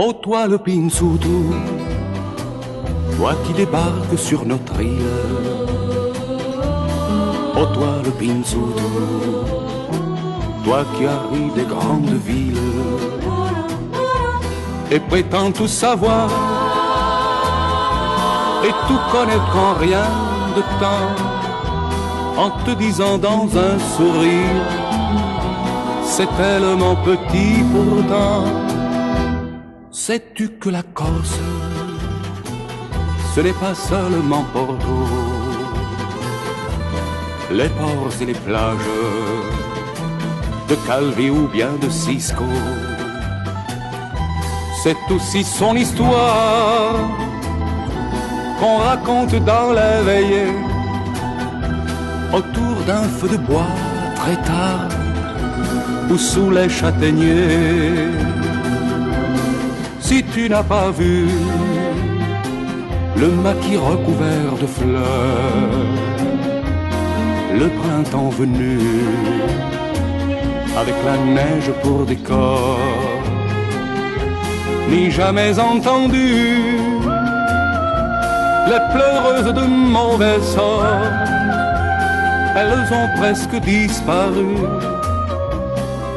Oh toi le Pinsuto, toi qui débarques sur notre île. Oh toi le Pinsuto, toi qui arrives des grandes villes et prétends tout savoir et tout connaître en rien de temps, en te disant dans un sourire, c'est tellement petit pourtant. Sais-tu que la Corse, ce n'est pas seulement Porto, les ports et les plages de Calvi ou bien de Cisco, c'est aussi son histoire qu'on raconte dans les veillées autour d'un feu de bois très tard ou sous les châtaigniers. Si tu n'as pas vu le maquis recouvert de fleurs, le printemps venu avec la neige pour décor, ni jamais entendu les pleureuses de mauvais sort, elles ont presque disparu,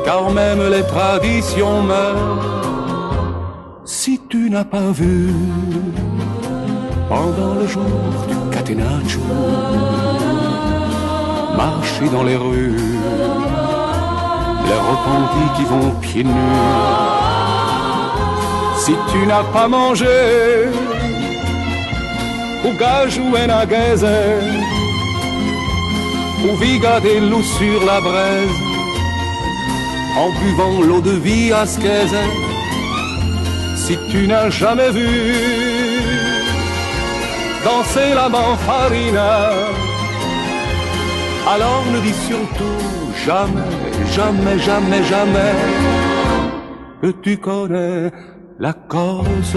car même les traditions meurent. Si tu n'as pas vu pendant le jour du Catenaccio marcher dans les rues les repentis qui vont pieds nus, si tu n'as pas mangé ou gajou et naguaise ou vigadé loup sur la braise en buvant l'eau de vie ascaise, si tu n'as jamais vu danser la manfarina, alors ne dis surtout jamais, jamais, jamais, jamais que tu connais la Corse.